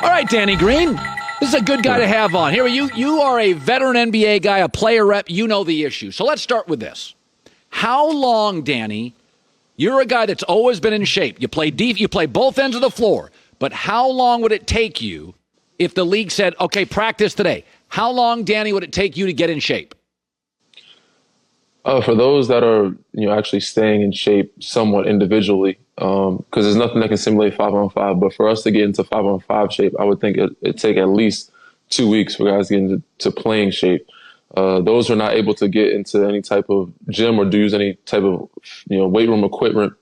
All right, Danny Green. This is a good guy to have on. Here, you are a veteran NBA guy, a player rep. You know the issue. So let's start with this. How long, Danny, you're a guy that's always been in shape. You play deep, you play both ends of the floor. But how long would it take you if the league said, okay, practice today? How long, Danny, would it take you to get in shape? For those that are, actually staying in shape somewhat individually, because there's nothing that can simulate 5-on-5. But for us to get into 5-on-5 shape, I would think it'd take at least 2 weeks for guys to get into playing shape. Those who are not able to get into any type of gym or use any type of, weight room equipment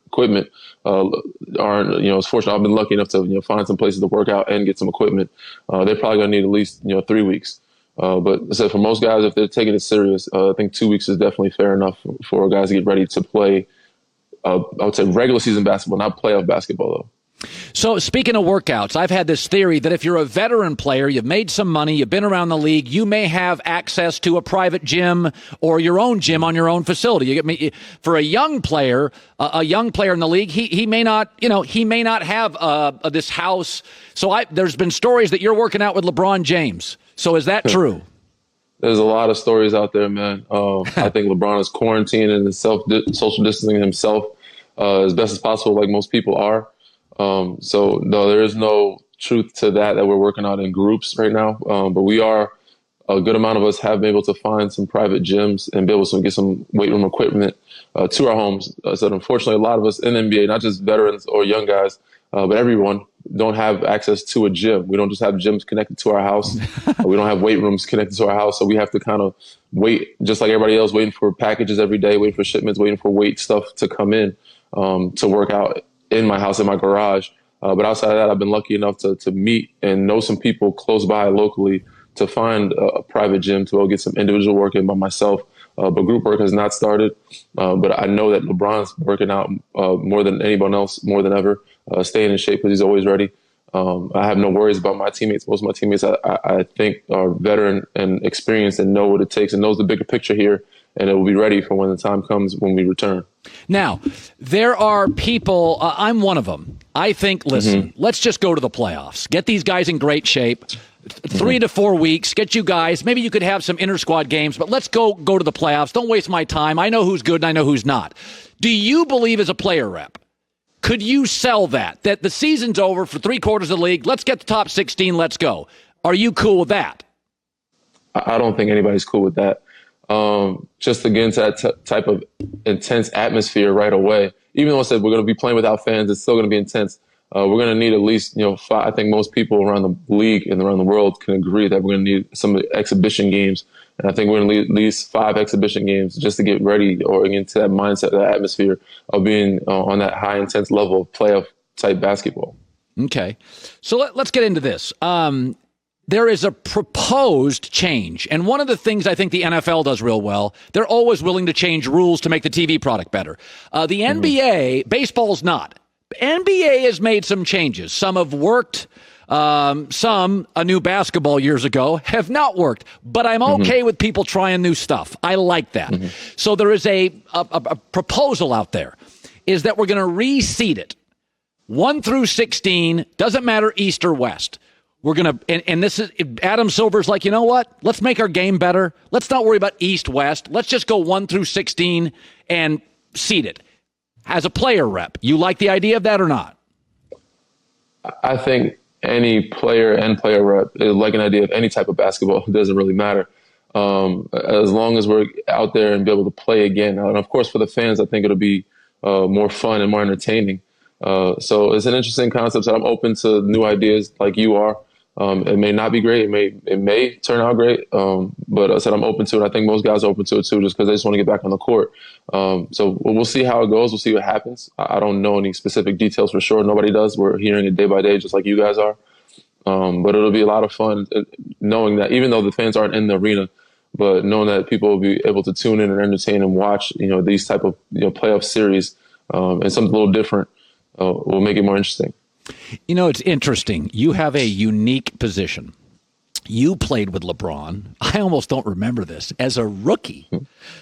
aren't, it's fortunate. I've been lucky enough to, find some places to work out and get some equipment. They're probably going to need at least, 3 weeks. But I said for most guys, if they're taking it serious, I think 2 weeks is definitely fair enough for guys to get ready to play. I would say regular season basketball, not playoff basketball, though. So speaking of workouts, I've had this theory that if you're a veteran player, you've made some money, you've been around the league, you may have access to a private gym or your own gym on your own facility. You get me? For a young player in the league, he may not, he may not have this house. So there's been stories that you're working out with LeBron James. So is that true? There's a lot of stories out there, man. I think LeBron is quarantining and social distancing himself as best as possible, like most people are. So no, there is no truth to that we're working out in groups right now. But we are, a good amount of us have been able to find some private gyms and be able to get some weight room equipment to our homes. So unfortunately, a lot of us in the NBA, not just veterans or young guys, but everyone, don't have access to a gym. We don't just have gyms connected to our house. We don't have weight rooms connected to our house. So we have to kind of wait, just like everybody else, waiting for packages every day, waiting for shipments, waiting for weight stuff to come in to work out in my house, in my garage. But outside of that, I've been lucky enough to meet and know some people close by locally to find a private gym to go get some individual work in by myself. But group work has not started. But I know that LeBron's working out more than anyone else, more than ever, staying in shape because he's always ready. I have no worries about my teammates. Most of my teammates, I think, are veteran and experienced and know what it takes and knows the bigger picture here. And it will be ready for when the time comes when we return. Now, there are people, I'm one of them. I think, listen, let's just go to the playoffs. Get these guys in great shape. 3 to 4 weeks, get you guys. Maybe you could have some inter-squad games, but let's go to the playoffs. Don't waste my time. I know who's good and I know who's not. Do you believe as a player rep, could you sell that the season's over for 3/4 of the league, let's get the top 16, let's go? Are you cool with that? I don't think anybody's cool with that. Just against that type of intense atmosphere right away. Even though I said we're going to be playing without fans, it's still going to be intense. We're going to need at least, 5. I think most people around the league and around the world can agree that we're going to need some exhibition games. And I think we're going to need at least 5 exhibition games just to get ready or into that mindset, that atmosphere of being on that high intense level of playoff type basketball. Okay. So let's get into this. There is a proposed change. And one of the things I think the NFL does real well, they're always willing to change rules to make the TV product better. The NBA, baseball's not. NBA has made some changes. Some have worked. Some, a new basketball years ago, have not worked. But I'm okay with people trying new stuff. I like that. So there is a proposal out there, is that we're going to reseed it. 1 through 16, doesn't matter East or West. We're going to, and this is, Adam Silver's like, you know what? Let's make our game better. Let's not worry about East, West. Let's just go 1 through 16 and seed it. As a player rep, you like the idea of that or not? I think any player and player rep like an idea of any type of basketball. It doesn't really matter. As long as we're out there and be able to play again. And of course, for the fans, I think it'll be more fun and more entertaining. So it's an interesting concept. So I'm open to new ideas like you are. It may not be great. It may turn out great. But I said I'm open to it. I think most guys are open to it too, just because they just want to get back on the court. So we'll see how it goes. We'll see what happens. I don't know any specific details for sure. Nobody does. We're hearing it day by day, just like you guys are. But it'll be a lot of fun knowing that even though the fans aren't in the arena, but knowing that people will be able to tune in and entertain and watch, these type of playoff series and something a little different will make it more interesting. It's interesting. You have a unique position. You played with LeBron. I almost don't remember this as a rookie.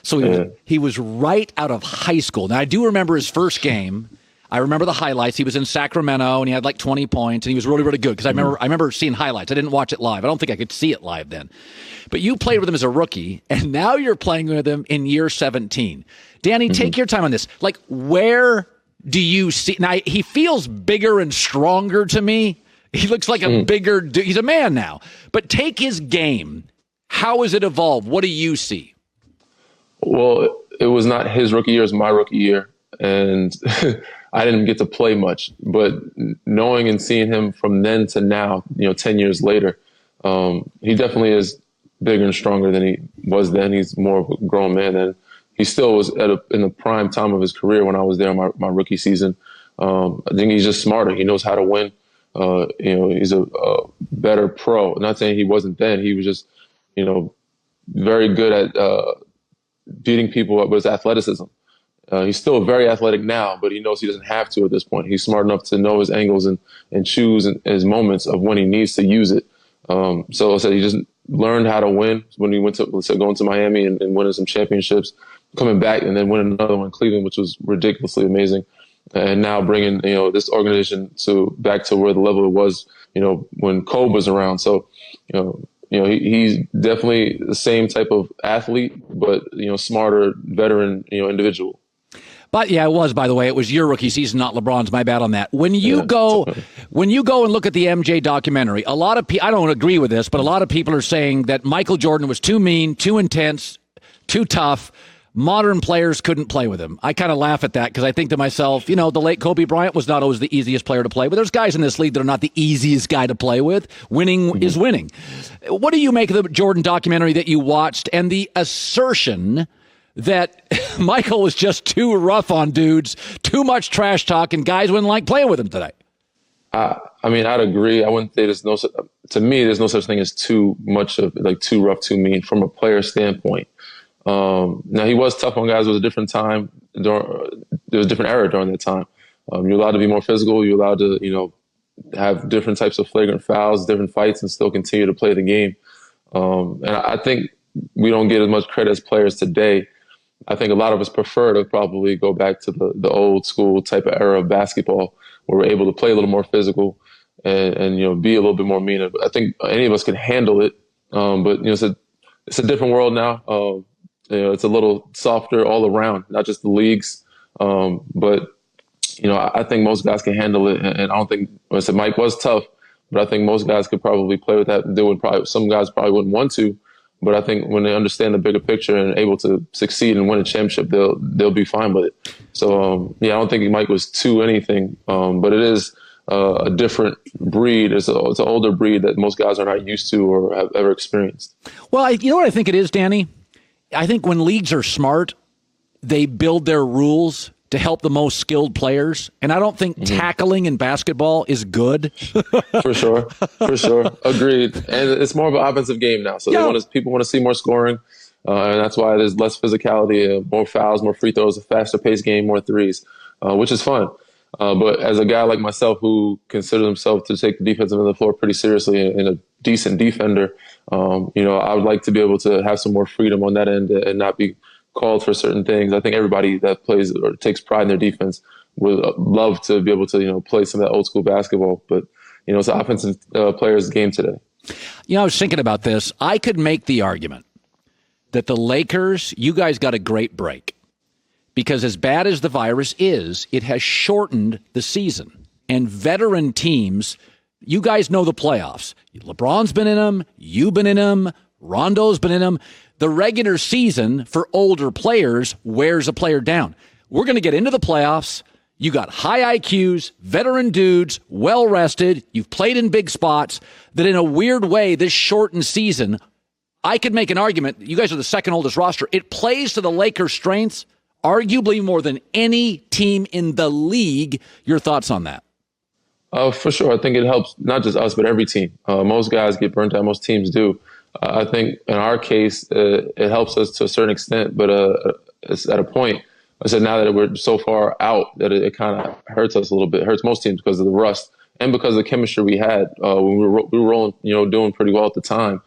So he was right out of high school. Now, I do remember his first game. I remember the highlights. He was in Sacramento, and he had like 20 points, and he was really, really good because I remember seeing highlights. I didn't watch it live. I don't think I could see it live then. But you played with him as a rookie, and now you're playing with him in year 17. Danny, take your time on this. Like, where do you see – now, he feels bigger and stronger to me. He looks like a bigger dude. He's a man now. But take his game. How has it evolved? What do you see? Well, it was not his rookie year. It was my rookie year. And I didn't get to play much. But knowing and seeing him from then to now, 10 years later, he definitely is bigger and stronger than he was then. He's more of a grown man. And he still was in the prime time of his career when I was there my rookie season. I think he's just smarter. He knows how to win. He's a better pro. I'm not saying he wasn't then. He was just, very good at beating people with his athleticism. He's still very athletic now, but he knows he doesn't have to at this point. He's smart enough to know his angles and choose his moments of when he needs to use it. So I said he just learned how to win when he went to, going to Miami and winning some championships, coming back and then winning another one in Cleveland, which was ridiculously amazing. And now bringing, this organization back to where the level it was, when Kobe was around. So, he's definitely the same type of athlete, but, smarter, veteran, individual. But yeah, it was, by the way, it was your rookie season, not LeBron's. My bad on that. When you go and look at the MJ documentary, a lot of people, I don't agree with this, but a lot of people are saying that Michael Jordan was too mean, too intense, too tough. Modern players couldn't play with him. I kind of laugh at that because I think to myself, the late Kobe Bryant was not always the easiest player to play with. There's guys in this league that are not the easiest guy to play with. Winning is winning. What do you make of the Jordan documentary that you watched and the assertion that Michael was just too rough on dudes, too much trash talk, and guys wouldn't like playing with him today? I'd agree. I wouldn't say to me, there's no such thing as too much of too rough, too mean from a player standpoint. Now he was tough on guys. It was a different time. There was a different era during that time. You're allowed to be more physical. You're allowed to, have different types of flagrant fouls, different fights, and still continue to play the game. And I think we don't get as much credit as players today. I think a lot of us prefer to probably go back to the old school type of era of basketball where we're able to play a little more physical and be a little bit more mean. I think any of us can handle it. But it's a different world now. It's a little softer all around, not just the leagues. But I think most guys can handle it. And I don't think, I said Mike was tough, but I think most guys could probably play with that. Some guys probably wouldn't want to, but I think when they understand the bigger picture and able to succeed and win a championship, they'll be fine with it. So, I don't think Mike was too anything. But it is a different breed. It's an older breed that most guys are not used to or have ever experienced. Well, you know what I think it is, Danny? I think when leagues are smart, they build their rules to help the most skilled players. And I don't think tackling in basketball is good. For sure. Agreed. And it's more of an offensive game now. So people want to see more scoring. And that's why there's less physicality, more fouls, more free throws, a faster paced game, more threes, which is fun. But as a guy like myself who considers himself to take the defensive end of the floor pretty seriously and a decent defender, I would like to be able to have some more freedom on that end and not be called for certain things. I think everybody that plays or takes pride in their defense would love to be able to, play some of that old school basketball. But, it's an offensive player's game today. I was thinking about this. I could make the argument that the Lakers, you guys got a great break. Because as bad as the virus is, it has shortened the season. And veteran teams, you guys know the playoffs. LeBron's been in them. You've been in them. Rondo's been in them. The regular season for older players wears a player down. We're going to get into the playoffs. You got high IQs, veteran dudes, well-rested. You've played in big spots. That in a weird way, this shortened season, I could make an argument. You guys are the second oldest roster. It plays to the Lakers' strengths, arguably more than any team in the league. Your thoughts on that? For sure. I think it helps not just us, but every team. Most guys get burnt out. Most teams do. I think in our case, it helps us to a certain extent, but it's at a point. I said now that we're so far out that it kind of hurts us a little bit. It hurts most teams because of the rust and because of the chemistry we had when we were rolling, doing pretty well at the time.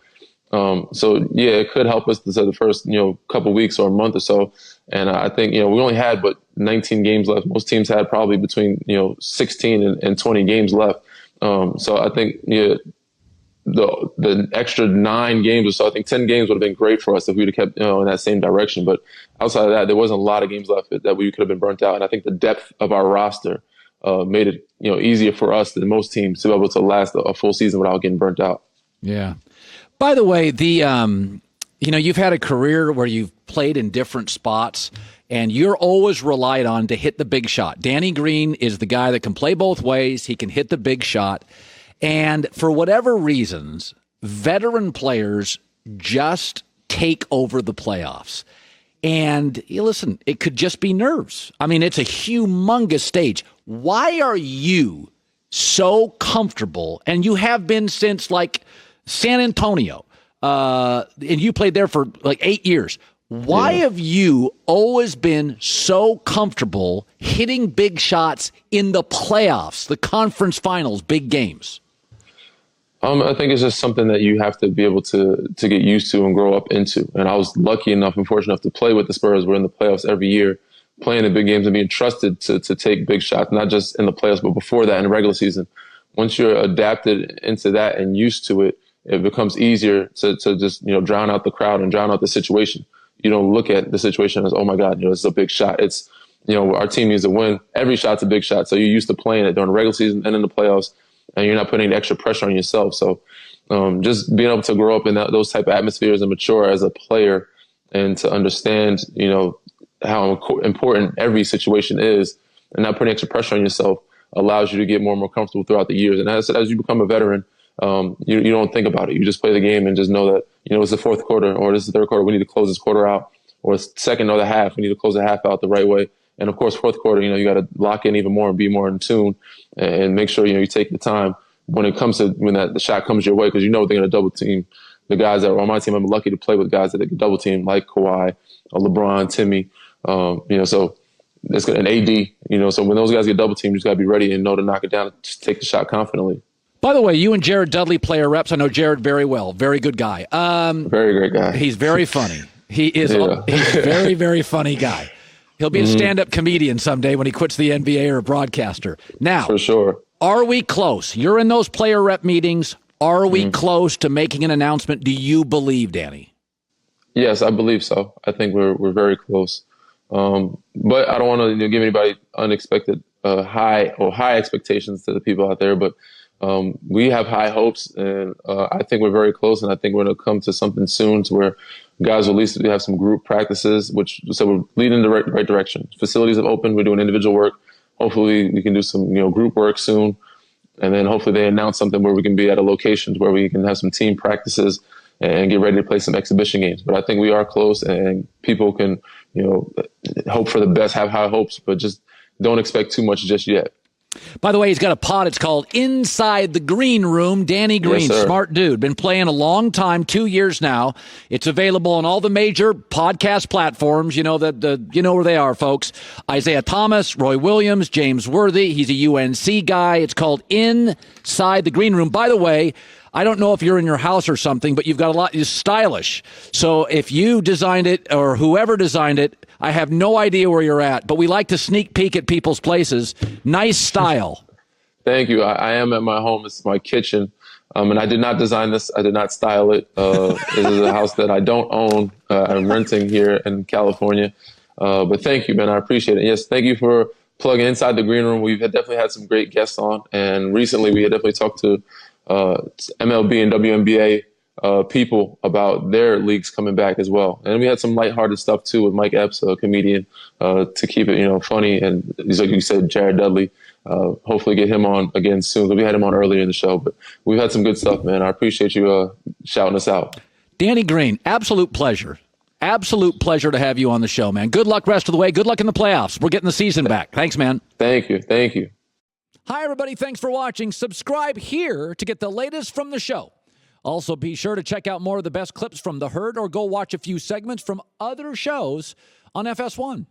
So yeah, it could help us to say the first, couple weeks or a month or so. And I think, we only had, 19 games left. Most teams had probably between 16 and 20 games left. So I think the extra 9 games or so, I think 10 games would have been great for us if we'd have kept in that same direction. But outside of that, there wasn't a lot of games left that we could have been burnt out. And I think the depth of our roster made it easier for us than most teams to be able to last a full season without getting burnt out. Yeah. By the way, you've had a career where you've played in different spots, and you're always relied on to hit the big shot. Danny Green is the guy that can play both ways. He can hit the big shot. And for whatever reasons, veteran players just take over the playoffs. And listen, it could just be nerves. I mean, it's a humongous stage. Why are you so comfortable? And you have been since like San Antonio, and you played there for like 8 years. Why have you always been so comfortable hitting big shots in the playoffs, the conference finals, big games? I think it's just something that you have to be able to get used to and grow up into. And I was lucky enough and fortunate enough to play with the Spurs. We're in the playoffs every year, playing in big games and being trusted to take big shots, not just in the playoffs, but before that in the regular season. Once you're adapted into that and used to it, it becomes easier to just, drown out the crowd and drown out the situation. You don't look at the situation as, oh my God, this is a big shot. It's, our team needs to win. Every shot's a big shot. So you're used to playing it during the regular season and in the playoffs, and you're not putting any extra pressure on yourself. So just being able to grow up in those type of atmospheres and mature as a player and to understand, how important every situation is and not putting extra pressure on yourself allows you to get more and more comfortable throughout the years. And as you become a veteran, you don't think about it. You just play the game and just know that, it's the fourth quarter or this is the third quarter. We need to close this quarter out, or it's second or the half. We need to close the half out the right way. And of course, fourth quarter, you got to lock in even more and be more in tune and make sure, you take the time when it comes to when the shot comes your way, because they're going to double team the guys that are on my team. I'm lucky to play with guys that they can double team like Kawhi, LeBron, Timmy, so it's an AD, so when those guys get double teamed, you just got to be ready and know to knock it down and just take the shot confidently. By the way, you and Jared Dudley play our reps. I know Jared very well. Very good guy. Very great guy. He's very funny. He is he's a very, very funny guy. He'll be a stand-up comedian someday when he quits the NBA or a broadcaster. Now, for sure. Are we close? You're in those player rep meetings. Are we close to making an announcement? Do you believe, Danny? Yes, I believe so. I think we're very close. But I don't want to give anybody unexpected high expectations to the people out there. But we have high hopes, and I think we're very close. And I think we're going to come to something soon to where guys will at least have some group practices, so we're leading in the right direction. Facilities have opened. We're doing individual work. Hopefully we can do some group work soon. And then hopefully they announce something where we can be at a location where we can have some team practices and get ready to play some exhibition games. But I think we are close, and people can, hope for the best, have high hopes, but just don't expect too much just yet. By the way, he's got a pod. It's called Inside the Green Room. Danny Green, yes, smart dude. Been playing a long time, 2 years now. It's available on all the major podcast platforms. You know where they are, folks. Isaiah Thomas, Roy Williams, James Worthy. He's a UNC guy. It's called Inside the Green Room. By the way, I don't know if you're in your house or something, but you've got a lot. It's stylish. So if you designed it or whoever designed it, I have no idea where you're at, but we like to sneak peek at people's places. Nice style. Thank you. I am at my home. It's my kitchen. And I did not design this. I did not style it. This is a house that I don't own. I'm renting here in California. But thank you, man. I appreciate it. Yes, thank you for plugging Inside the Green Room. We've definitely had some great guests on. And recently we had definitely talked to MLB and WNBA people about their leagues coming back as well. And we had some lighthearted stuff too with Mike Epps, a comedian, to keep it, funny. And he's like you said, Jared Dudley, hopefully get him on again soon. We had him on earlier in the show, but we've had some good stuff, man. I appreciate you shouting us out. Danny Green, absolute pleasure. Absolute pleasure to have you on the show, man. Good luck rest of the way. Good luck in the playoffs. We're getting the season back. Thanks, man. Thank you. Thank you. Hi, everybody. Thanks for watching. Subscribe here to get the latest from the show. Also, be sure to check out more of the best clips from The Herd or go watch a few segments from other shows on FS1.